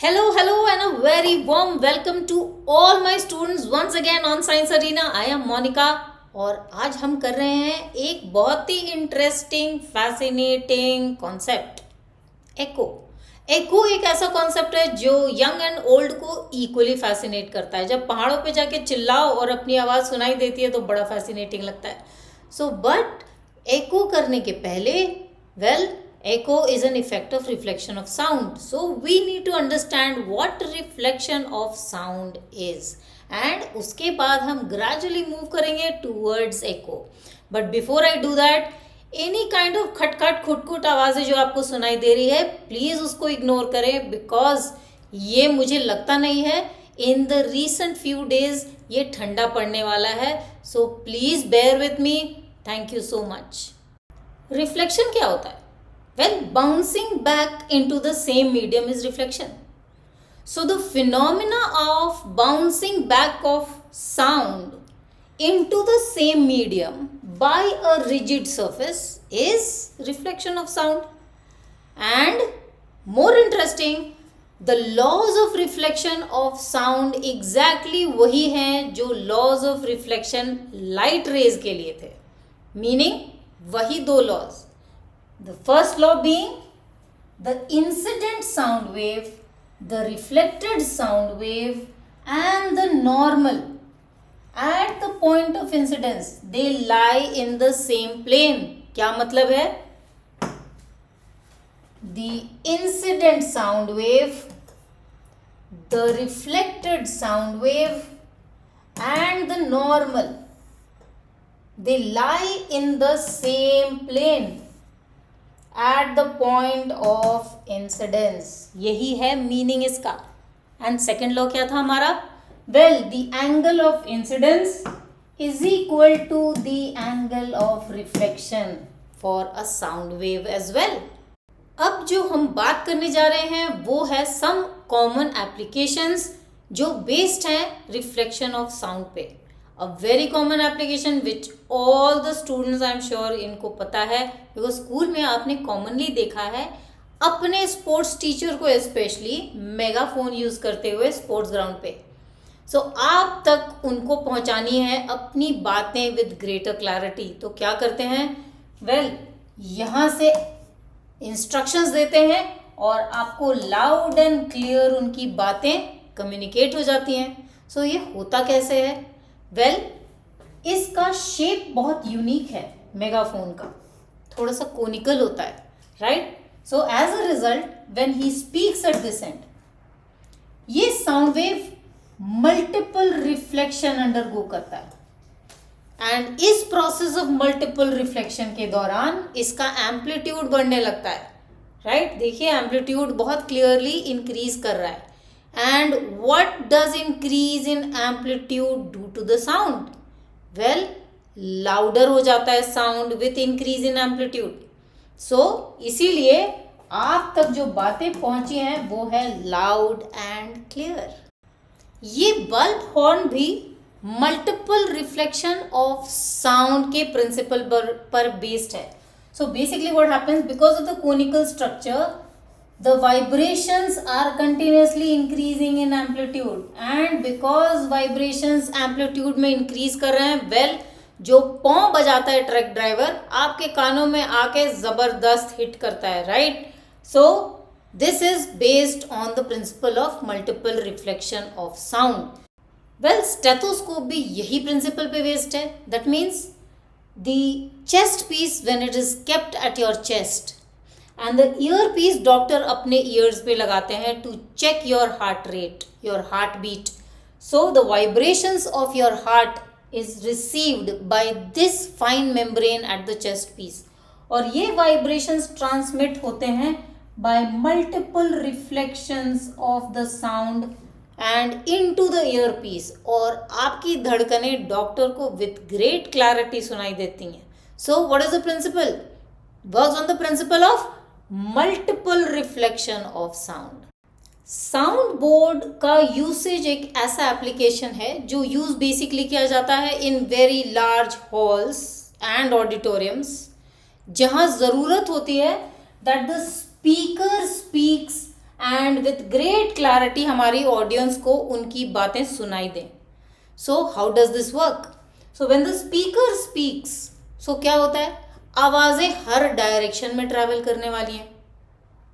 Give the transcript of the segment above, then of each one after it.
Hello, and a very warm welcome to all my students once again on Science Arena. I am Monica और आज हम कर रहे हैं एक बहुत ही इंटरेस्टिंग फैसिनेटिंग कॉन्सेप्ट एको। एको एक ऐसा कॉन्सेप्ट है जो यंग एंड ओल्ड को इक्वली फैसिनेट करता है। जब पहाड़ों पे जाके चिल्लाओ और अपनी आवाज़ सुनाई देती है तो बड़ा फैसिनेटिंग लगता है। बट एको करने के पहले echo is an effect of reflection of sound. So we need to understand what reflection of sound is. And उसके बाद हम gradually move करेंगे towards echo. But before I do that, any kind of खटखट खुटखुट आवाज़ें जो आपको सुनाई दे रही है, प्लीज़ उसको इग्नोर करें because ये मुझे लगता नहीं है in the recent few days ये ठंडा पड़ने वाला है. So please bear with me. Thank you so much. Reflection क्या होता है? Well, bouncing back into the same medium is reflection. So the phenomena of bouncing back of sound into the same medium by a rigid surface is reflection of sound. And more interesting, the laws of reflection of sound exactly वही हैं जो laws of reflection light rays के लिए थे. Meaning वही दो laws. The first law being the incident sound wave, the reflected sound wave and the normal at the point of incidence, they lie in the same plane. क्या मतलब है? The incident sound wave, the reflected sound wave and the normal, they lie in the same plane at the point of incidence. यही है meaning इसका. And second law क्या था हमारा? Well, the angle of incidence is equal to the angle of reflection for a sound wave as well. अब जो हम बात करने जा रहे हैं वो है सम कॉमन एप्लीकेशंस जो बेस्ड हैं रिफ्लेक्शन ऑफ साउंड पे. A very common application which all the students I am sure इनको पता है because स्कूल में आपने commonly देखा है अपने स्पोर्ट्स टीचर को स्पेशली मेगाफोन यूज़ करते हुए स्पोर्ट्स ग्राउंड पे. आप तक उनको पहुंचानी है अपनी बातें विद ग्रेटर क्लैरिटी. तो क्या करते हैं? यहाँ से इंस्ट्रक्शंस देते हैं और आपको लाउड एंड क्लियर उनकी बातें कम्युनिकेट हो जाती हैं. ये होता कैसे है? इसका शेप बहुत यूनिक है मेगाफोन का, थोड़ा सा कोनिकल होता है, right? As a result when he speaks at this end, ये sound wave multiple reflection undergo करता है. एंड इस प्रोसेस ऑफ मल्टीपल रिफ्लेक्शन के दौरान इसका एम्पलीट्यूड बढ़ने लगता है, राइट? देखिए एम्पलीट्यूड बहुत क्लियरली इंक्रीज कर रहा है. And what does increase in amplitude do to the sound? Louder हो जाता है sound with increase in amplitude. इसीलिए आप तक जो बातें पहुंची हैं वो है loud and clear. ये बल्ब हॉर्न भी multiple reflection of sound के principle पर based है. Basically what happens, because of the conical structure, the vibrations are continuously increasing in amplitude, and because vibrations amplitude में increase कर रहे हैं, जो पॉं बजाता है ट्रक ड्राइवर आपके कानों में आके जबरदस्त हिट करता है, right? This is based on the principle of multiple reflection of sound. Stethoscope भी यही प्रिंसिपल पे बेस्ड है. That means the chest piece when it is kept at your chest and the earpiece doctor अपने ears पे लगाते हैं to check your heart rate, your heartbeat. The vibrations of your heart is received by this fine membrane at the chest piece. और ये vibrations transmit होते हैं by multiple reflections of the sound and into the earpiece. और आपकी धड़कनें doctor को with great clarity सुनाई देती हैं. What is the principle? Works on the principle of multiple reflection of sound. Sound board का usage एक ऐसा एप्लीकेशन है जो यूज बेसिकली किया जाता है in very large halls and auditoriums, जहां ज़रूरत होती है that the speaker speaks and with great clarity हमारी ऑडियंस को उनकी बातें सुनाई दें. So how does this work? So when the speaker speaks, so क्या होता है, आवाजें हर डायरेक्शन में ट्रैवल करने वाली हैं.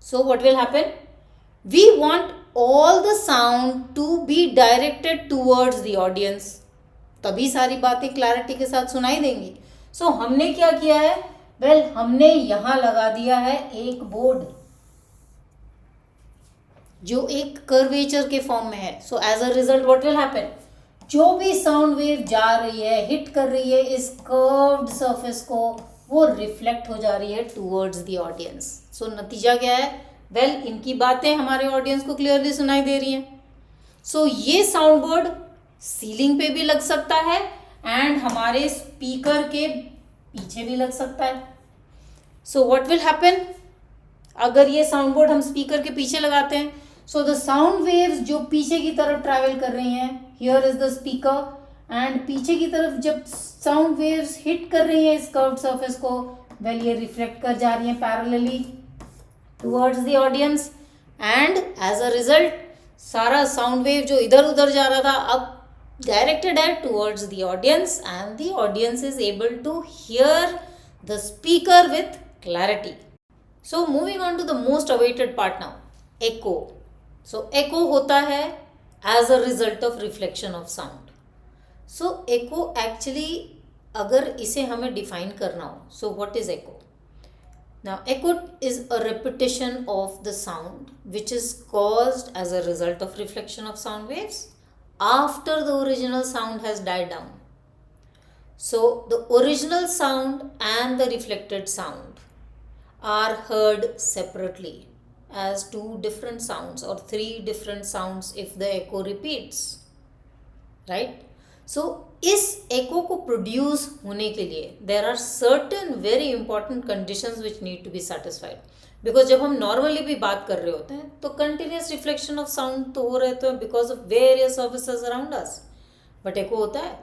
So what will happen, we want all the sound to be directed towards the audience, तभी सारी बातें क्लैरिटी के साथ सुनाई देंगी. सो हमने क्या किया है, वेल हमने यहां लगा दिया है एक बोर्ड जो एक कर्वेचर के फॉर्म में है. So as a result what will happen, जो भी साउंड वेव जा रही है, हिट कर रही है इस कर्व्ड सरफेस को, वो रिफ्लेक्ट हो जा रही है टूवर्ड्स द ऑडियंस. सो नतीजा क्या है, वेल इनकी बातें हमारे ऑडियंस को क्लियरली सुनाई दे रही हैं. सो ये साउंड बोर्ड सीलिंग पे भी लग सकता है एंड हमारे स्पीकर के पीछे भी लग सकता है. सो व्हाट विल हैपन, अगर ये साउंड बोर्ड हम स्पीकर के पीछे लगाते हैं, सो द साउंड वेव्स जो पीछे की तरफ ट्रैवल कर रही हैं, here is the speaker and पीछे की तरफ जब साउंड वेव्स हिट कर रही हैं इस कर्व्ड सरफेस को, वेल ये रिफ्लेक्ट कर जा रही हैं parallelly towards the audience and as a result सारा साउंड वेव जो इधर उधर जा रहा था अब directed at towards the audience and the audience is able to hear the speaker with clarity. So moving on to the most awaited part now, echo. So echo होता है as a result of reflection of sound. So echo actually अगर इसे हमें define करना हो, so what is echo? Now echo is a repetition of the sound which is caused as a result of reflection of sound waves after the original sound has died down. So the original sound and the reflected sound are heard separately as two different sounds or three different sounds if the echo repeats, right? So इस echo को produce होने के लिए there are certain very important conditions which need to be satisfied. Because जब हम normally भी बात कर रहे होते हैं तो कंटिन्यूस रिफ्लेक्शन ऑफ साउंड तो हो रहे थे because of various surfaces around us, but echo होता है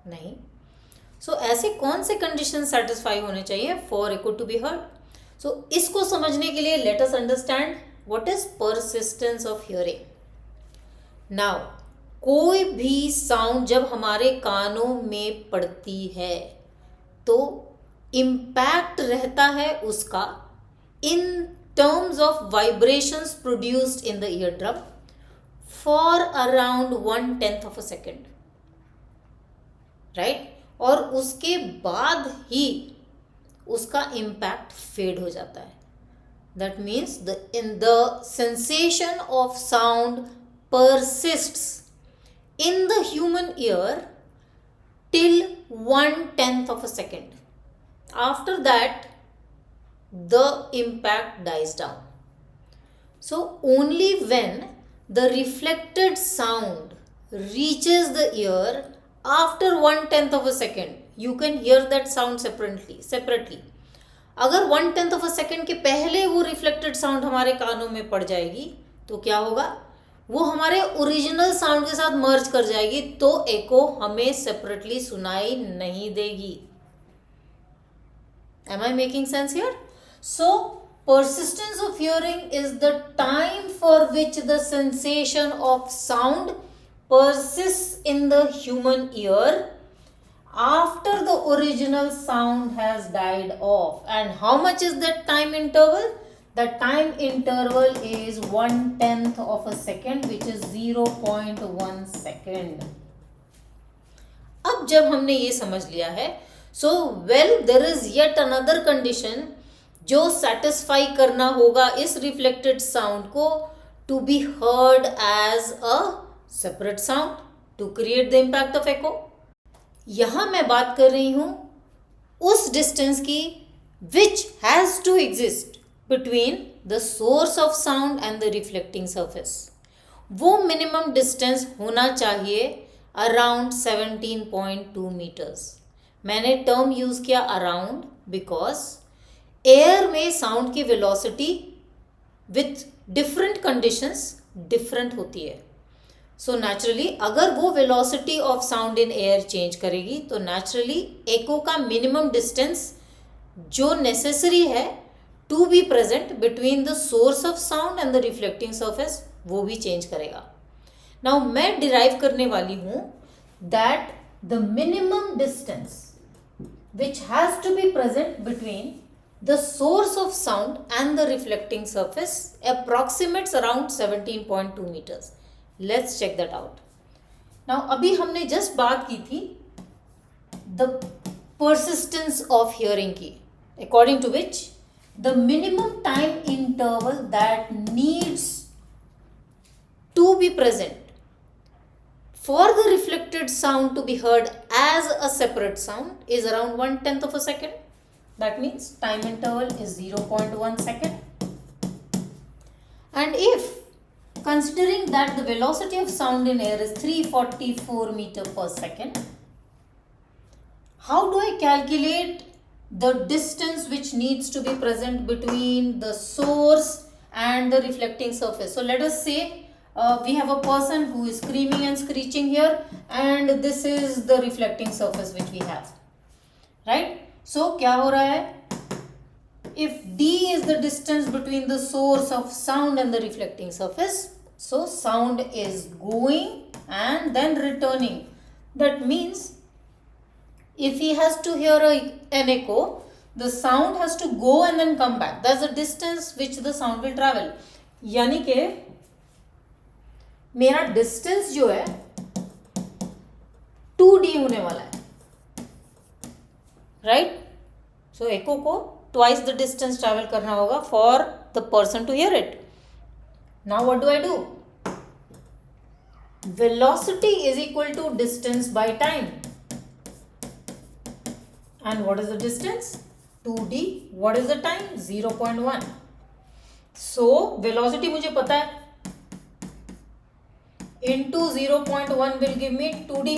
नहीं. सो ऐसे कौन से कंडीशन सेटिस्फाई होने चाहिए for echo to be heard? So इसको समझने के लिए let us understand what is persistence of hearing. Now कोई भी साउंड जब हमारे कानों में पड़ती है तो इम्पैक्ट रहता है उसका in terms of vibrations produced in the eardrum for around 1/10 of a second, right? और उसके बाद ही उसका impact fade हो जाता है. That means the sensation of sound persists in the human ear till 1/10 of a second. After that the impact dies down. So only when the reflected sound reaches the ear after 1/10 of a second you can hear that sound separately. अगर 1/10 of a second के पहले वो reflected sound हमारे कानों में पड़ जाएगी तो क्या होगा, वो हमारे ओरिजिनल साउंड के साथ मर्ज कर जाएगी तो एको हमें सेपरेटली सुनाई नहीं देगी. Am I making sense here? So persistence of hearing is the time for which the sensation of sound persists in the human ear after the original sound has died off. And how much is that time interval? The time interval is 1/10 of a second, which is 0.1 second. अब जब हमने ये समझ लिया है, so well there is yet another condition जो satisfy करना होगा इस रिफ्लेक्टेड साउंड को to be heard as a separate sound to create the impact of echo. यहां मैं बात कर रही हूं उस डिस्टेंस की which has to exist between the source of sound and the reflecting surface. वो मिनिमम डिस्टेंस होना चाहिए अराउंड 17.2 मीटर्स. मैंने टर्म यूज किया अराउंड बिकॉज एयर में साउंड की velocity with different conditions different होती है. सो नेचुरली अगर वो velocity of sound in air change करेगी तो नेचुरली एको का मिनिमम डिस्टेंस जो नेसेसरी है to be present between the source of sound and the reflecting surface, वो भी चेंज करेगा. नाउ मैं डिराइव करने वाली हूं that the minimum distance which has to be present between the source of sound and the reflecting surface approximates around 17.2 meters. Let's check that out. Now अभी हमने just बात की थी the persistence of hearing की, according to which the minimum time interval that needs to be present for the reflected sound to be heard as a separate sound is around 1/10 of a second. That means time interval is 0.1 second. And if considering that the velocity of sound in air is 344 meter per second, how do I calculate the distance which needs to be present between the source and the reflecting surface? So let us say we have a person who is screaming and screeching here, and this is the reflecting surface which we have, right? So क्या हो रहा है? If d is the distance between the source of sound and the reflecting surface, so sound is going and then returning. That means if he has to hear an echo, the sound has to go and then come back. That's the distance which the sound will travel. यानी कि मेरा distance जो है 2d होने वाला है, right? सो एको को twice the distance travel करना होगा for the person to hear it. Now what do I do? Velocity is equal to distance by time. And what is the distance? 2d. What is the time? 0.1. So velocity मुझे पता है, into 0.1 will give me 2d.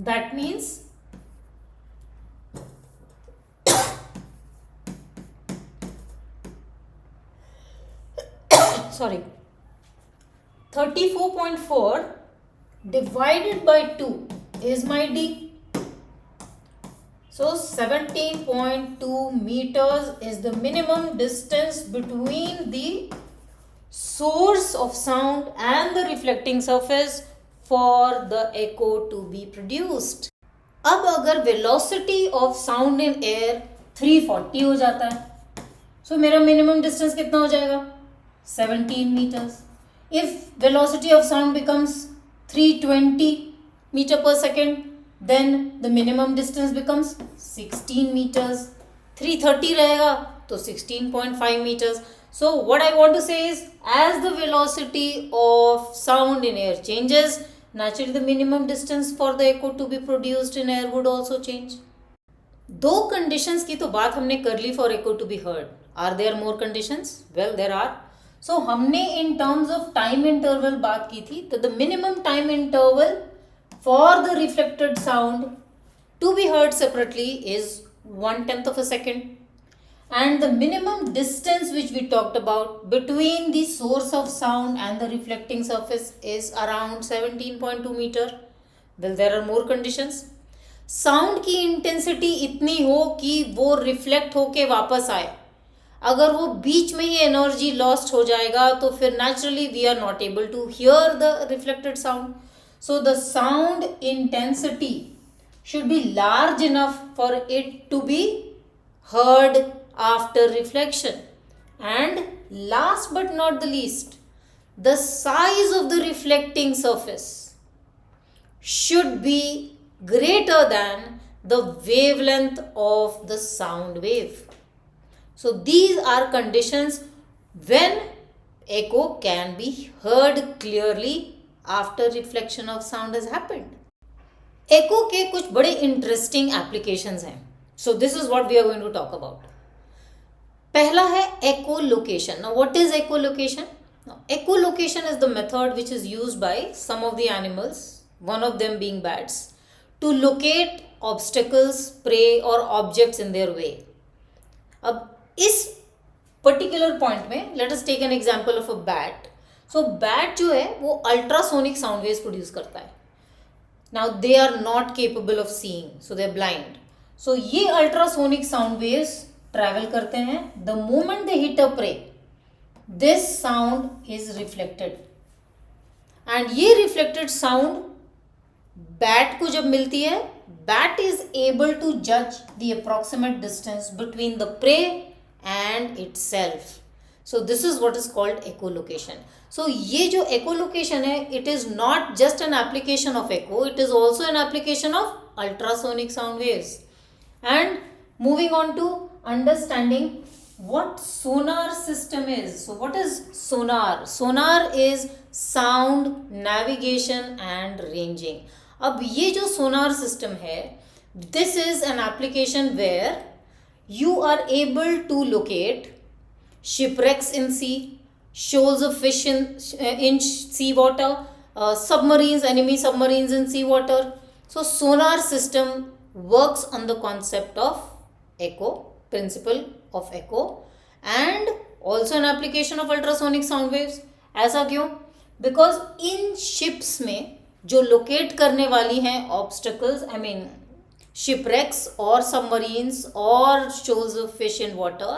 That means sorry, 34.4 divided by 2 is my d. So 17.2 meters is the minimum distance between the source of sound and the reflecting surface for the echo to be produced. अब अगर velocity of sound in air 340 हो जाता है, so मेरा minimum distance कितना हो जाएगा? 17 meters. If velocity of sound becomes 320 meter per second, then the minimum distance becomes 16 meters. 330 रहेगा तो 16.5 meters. So what I want to say is, as the velocity of sound in air changes, naturally the minimum distance for the echo to be produced in air would also change. दो conditions की तो बात हमने कर ली for echo to be heard. Are there more conditions? Well, there are. So हमने in terms of time interval बात की थी, तो the minimum time interval for the reflected sound to be heard separately is 1/10 of a second. And the minimum distance which we talked about between the source of sound and the reflecting surface is around 17.2 meter. Well, there are more conditions. Sound की intensity इतनी हो कि वो reflect होके वापस आए. अगर वो बीच में ही energy lost हो जाएगा तो फिर naturally we are not able to hear the reflected sound. So the sound intensity should be large enough for it to be heard after reflection. And last but not the least, the size of the reflecting surface should be greater than the wavelength of the sound wave. So these are conditions when echo can be heard clearly after reflection of sound has happened. Echo के कुछ बड़े interesting applications हैं. So this is what we are going to talk about. पहला है echolocation. Now what is echolocation? Now echolocation is the method which is used by some of the animals, one of them being bats, to locate obstacles, prey or objects in their way. अब इस particular point में let us take an example of a bat. So bat जो है वो ultrasonic sound waves produce करता है. Now they are not capable of seeing, so they are blind. So ये ultrasonic sound waves travel करते हैं, the moment they hit a prey this sound is reflected, and ये reflected sound bat को जब मिलती है, बैट इज एबल टू जज the approximate distance between the prey and itself. So this is what is called echolocation. सो ये जो echolocation है, it is not just an application of echo, it is also an application of ultrasonic sound waves. And moving on to understanding what sonar system is. So what is sonar? Sonar is sound navigation and ranging. अब ये जो sonar system है, this is an application where you are able to locate shipwrecks in sea, shoals of fish in sea water, submarines, enemy submarines in sea water. So sonar system works on the concept of echo, principle of echo, and also an application of ultrasonic sound waves. ऐसा क्यों? Because in ships में जो locate करने वाली हैं obstacles, I mean shipwrecks or submarines or shoals of fish in water,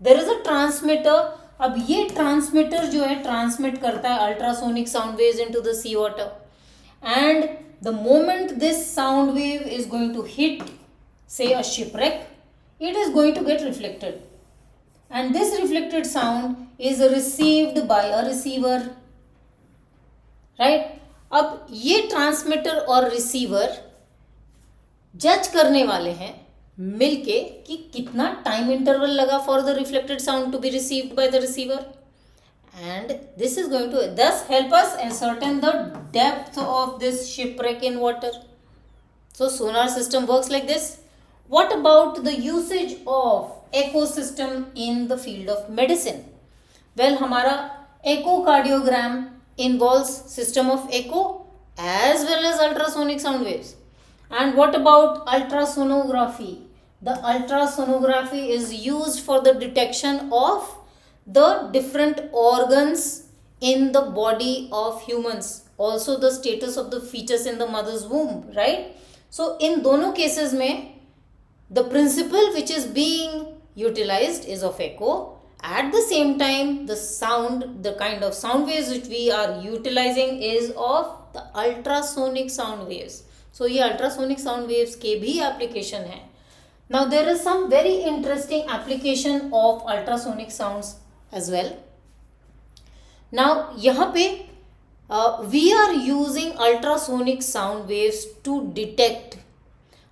there is a transmitter. अब ये transmitter जो है transmit करता है ultrasonic sound waves into the sea water, and the moment this sound wave is going to hit, say, a shipwreck, it is going to get reflected, and this reflected sound is received by a receiver, right? अब ये transmitter और receiver जज करने वाले हैं मिलके कि कितना टाइम इंटरवल लगा for the reflected sound to be received by the receiver, and this is going to thus help us ascertain the depth of this shipwreck in water. So sonar system works like this. What about the usage of ecosystem in the field of medicine? Well, हमारा echocardiogram involves system of echo as well as ultrasonic sound waves. And what about ultrasonography? The ultrasonography is used for the detection of the different organs in the body of humans, also the status of the fetus in the mother's womb, right? So in दोनों cases में the principle which is being utilized is of echo. At the same time, the sound, the kind of sound waves which we are utilizing is of the ultrasonic sound waves. So ये ultrasonic sound waves के भी application है. Now there is some very interesting application of ultrasonic sounds as well. Now यहाँ पे we are using ultrasonic sound waves to detect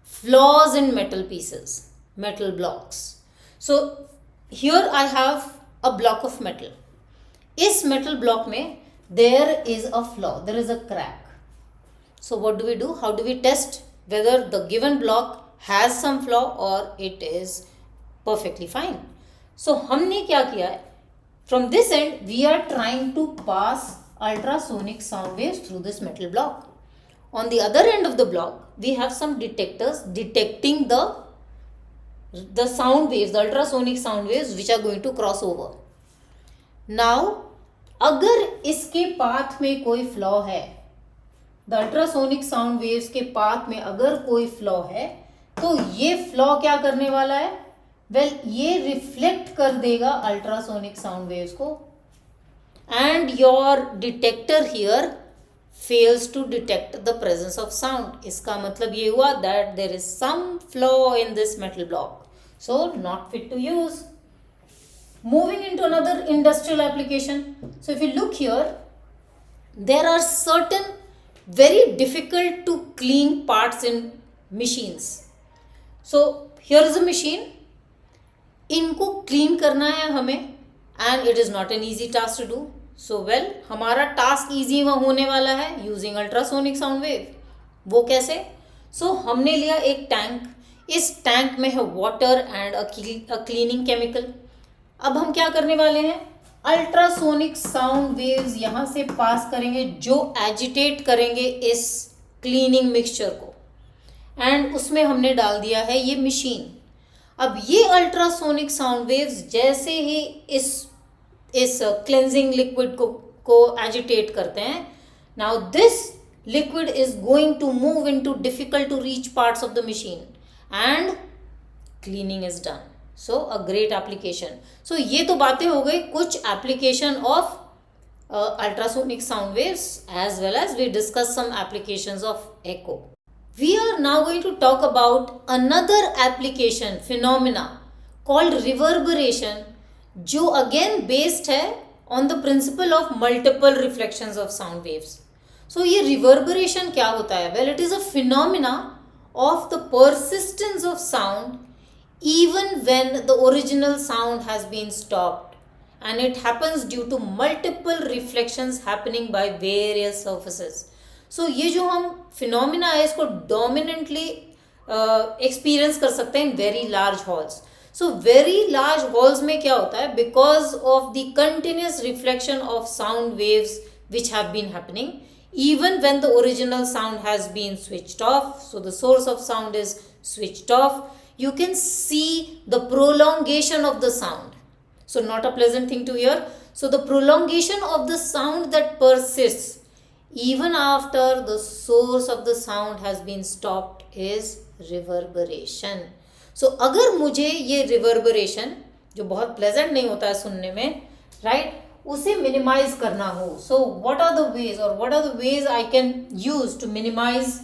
flaws in metal pieces, metal blocks. So here I have a block of metal. इस metal block में there is a flaw, there is a crack. So what do we do? How do we test whether the given block has some flaw or it is perfectly fine? So हमने क्या किया है? From this end we are trying to pass ultrasonic sound waves through this metal block. On the other end of the block, we have some detectors detecting the sound waves, the ultrasonic sound waves which are going to cross over. Now, अगर इसके path में कोई flaw है, the ultrasonic sound waves के path में अगर कोई flaw है, तो ये फ्लॉ क्या करने वाला है? Well, ये रिफ्लेक्ट कर देगा अल्ट्रासोनिक साउंड वेव्स को, and your detector here fails to detect the presence of sound. इसका मतलब ये हुआ that there is some flaw in this metal block, so not fit to use. Moving into another industrial application. So if you look here, there are certain very difficult to clean parts in machines. So here is a machine. इनको clean करना है हमें, and it is not an easy task to do. So well, हमारा task easy होने वाला है using ultrasonic sound wave. वो कैसे? सो हमने लिया एक टैंक, इस टैंक में है water and a cleaning chemical. अब हम क्या करने वाले हैं? अल्ट्रासोनिक साउंड वेव्स यहाँ से पास करेंगे जो एजिटेट करेंगे इस क्लीनिंग मिक्सचर को, एंड उसमें हमने डाल दिया है ये मशीन. अब ये अल्ट्रासोनिक साउंड वेव्स जैसे ही इस क्लेंजिंग लिक्विड को एजिटेट करते हैं, now this liquid is going to move into difficult to reach parts of the machine and cleaning is done. So a great application. So ये तो बातें हो गई कुछ application of ultrasonic sound waves, as well as we discuss some applications of echo. We are now going to talk about another application phenomena called reverberation, जो again based है on the principle of multiple reflections of sound waves. So ये reverberation क्या होता है? Well, it is a phenomena of the persistence of sound even when the original sound has been stopped, and it happens due to multiple reflections happening by various surfaces. So ये जो हम phenomena है इसको dominantly experience कर सकते हैं in very large halls. So very large halls में क्या होता है, because of the continuous reflection of sound waves which have been happening even when the original sound has been switched off, so the source of sound is switched off, you can see the prolongation of the sound. So not a pleasant thing to hear. So the prolongation of the sound that persists even after the source of the sound has been stopped is reverberation. So अगर मुझे ये reverberation जो बहुत pleasant नहीं होता है सुनने में, right, उसे minimize करना हो, so what are the ways or what are the ways I can use to minimize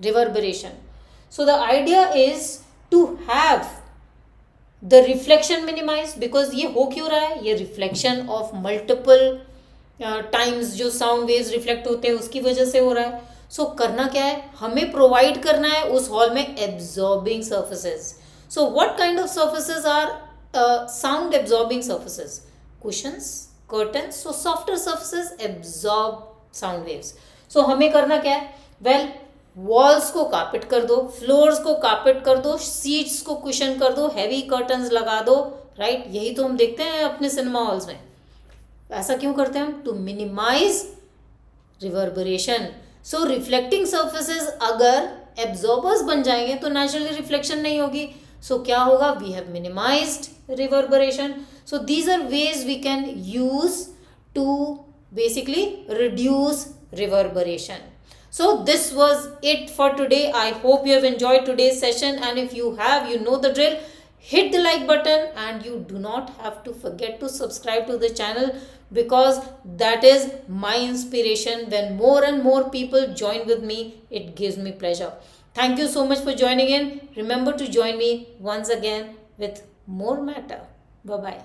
reverberation? So the idea is to have the reflection minimized, because ये हो क्यों रहा है, ये reflection of multiple times जो sound waves reflect होते हैं उसकी वजह से हो रहा है. So करना क्या है, हमें provide करना है उस hall में absorbing surfaces. So what kind of surfaces are sound absorbing surfaces? Cushions, curtains. So softer surfaces absorb sound waves. So हमें करना क्या है, well, वॉल्स को कार्पेट कर दो, फ्लोर्स को कार्पेट कर दो, सीट्स को कुशन कर दो, हैवी कर्टन्स लगा दो, राइट. यही तो हम देखते हैं अपने सिनेमा हॉल्स में. ऐसा क्यों करते हैं हम? To minimize reverberation. So reflecting surfaces अगर एब्जॉर्बर्स बन जाएंगे तो नेचुरली रिफ्लेक्शन नहीं होगी. सो क्या होगा, we have minimized reverberation. So these are ways we can use to basically reduce reverberation. So this was it for today. I hope you have enjoyed today's session, and if you have, you know the drill. Hit the like button, and you do not have to forget to subscribe to the channel, because that is my inspiration. When more and more people join with me, it gives me pleasure. Thank you so much for joining in. Remember to join me once again with more matter. Bye bye.